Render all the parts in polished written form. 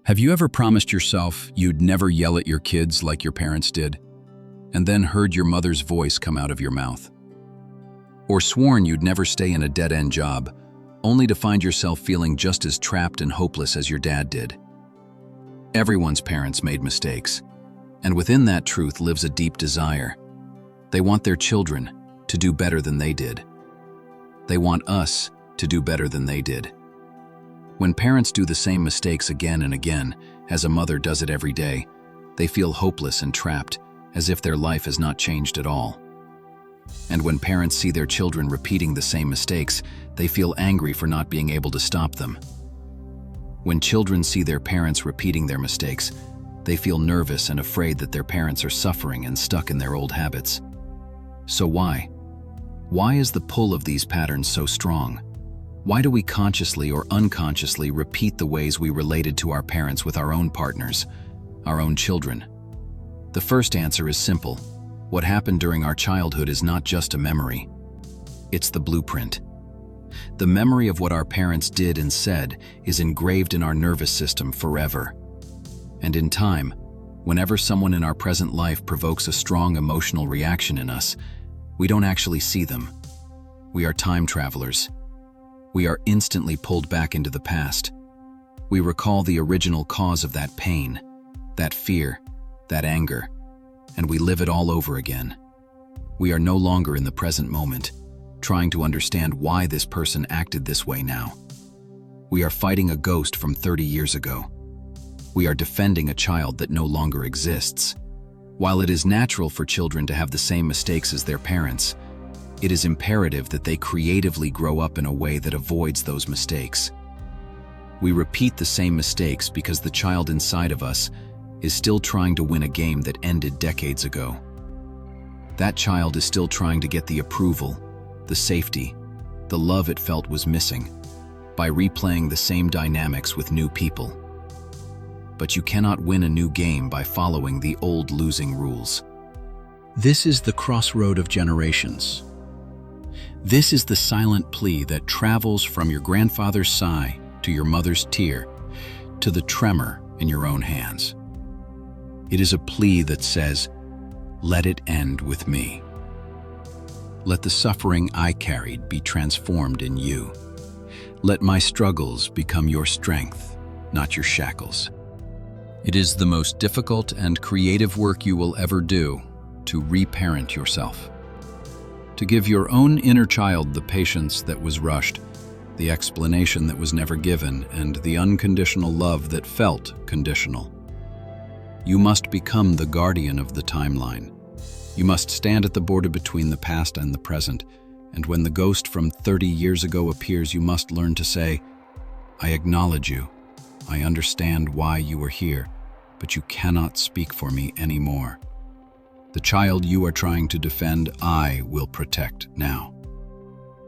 Have you ever promised yourself you'd never yell at your kids like your parents did, and then heard your mother's voice come out of your mouth? Or sworn you'd never stay in a dead-end job, only to find yourself feeling just as trapped and hopeless as your dad did? Everyone's parents made mistakes, and within that truth lives a deep desire. They want their children to do better than they did. They want us to do better than they did. When parents do the same mistakes again and again, as a mother does it every day, they feel hopeless and trapped, as if their life has not changed at all. And when parents see their children repeating the same mistakes, they feel angry for not being able to stop them. When children see their parents repeating their mistakes, they feel nervous and afraid that their parents are suffering and stuck in their old habits. So why? Why is the pull of these patterns so strong? Why do we consciously or unconsciously repeat the ways we related to our parents with our own partners, our own children? The first answer is simple. What happened during our childhood is not just a memory. It's the blueprint. The memory of what our parents did and said is engraved in our nervous system forever. And in time, whenever someone in our present life provokes a strong emotional reaction in us, we don't actually see them. We are time travelers. We are instantly pulled back into the past. We recall the original cause of that pain, that fear, that anger, and we live it all over again. We are no longer in the present moment, trying to understand why this person acted this way now. We are fighting a ghost from 30 years ago. We are defending a child that no longer exists. While it is natural for children to have the same mistakes as their parents, it is imperative that they creatively grow up in a way that avoids those mistakes. We repeat the same mistakes because the child inside of us is still trying to win a game that ended decades ago. That child is still trying to get the approval, the safety, the love it felt was missing, by replaying the same dynamics with new people. But you cannot win a new game by following the old losing rules. This is the crossroad of generations. This is the silent plea that travels from your grandfather's sigh to your mother's tear to the tremor in your own hands. It is a plea that says, "Let it end with me. Let the suffering I carried be transformed in you. Let my struggles become your strength, not your shackles." It is the most difficult and creative work you will ever do to reparent yourself. To give your own inner child the patience that was rushed, the explanation that was never given, and the unconditional love that felt conditional. You must become the guardian of the timeline. You must stand at the border between the past and the present, and when the ghost from 30 years ago appears, you must learn to say, "I acknowledge you. I understand why you are here, but you cannot speak for me anymore. The child you are trying to defend, I will protect now."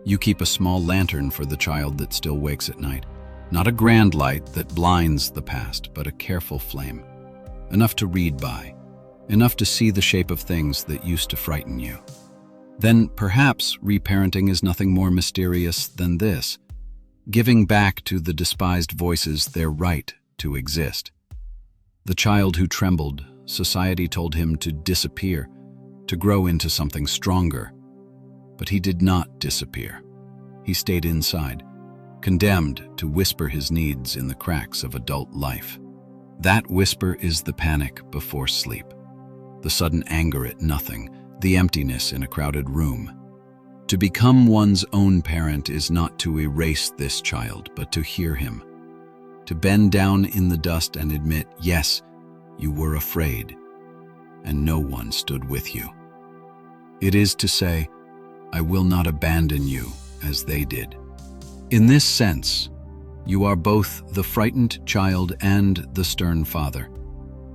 You keep a small lantern for the child that still wakes at night. Not a grand light that blinds the past, but a careful flame. Enough to read by. Enough to see the shape of things that used to frighten you. Then perhaps reparenting is nothing more mysterious than this: giving back to the despised voices their right to exist. The child who trembled, society told him to disappear, to grow into something stronger. But he did not disappear. He stayed inside, condemned to whisper his needs in the cracks of adult life. That whisper is the panic before sleep, the sudden anger at nothing, the emptiness in a crowded room. To become one's own parent is not to erase this child, but to hear him. To bend down in the dust and admit, yes, you were afraid, and no one stood with you. It is to say, I will not abandon you as they did. In this sense, you are both the frightened child and the stern father,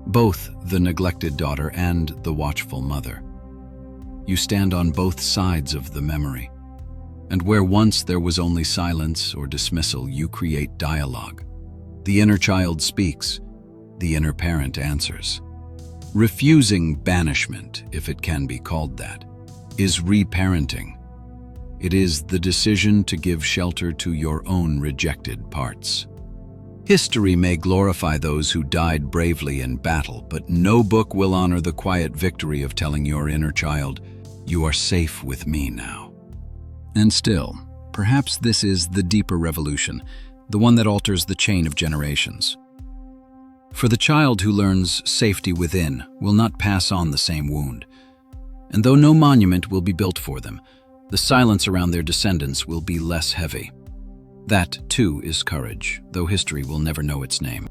both the neglected daughter and the watchful mother. You stand on both sides of the memory, and where once there was only silence or dismissal, you create dialogue. The inner child speaks, the inner parent answers. Refusing banishment, if it can be called that, is reparenting. It is the decision to give shelter to your own rejected parts. History may glorify those who died bravely in battle, but no book will honor the quiet victory of telling your inner child, "You are safe with me now." And still, perhaps this is the deeper revolution, the one that alters the chain of generations. For the child who learns safety within will not pass on the same wound. And though no monument will be built for them, the silence around their descendants will be less heavy. That, too, is courage, though history will never know its name.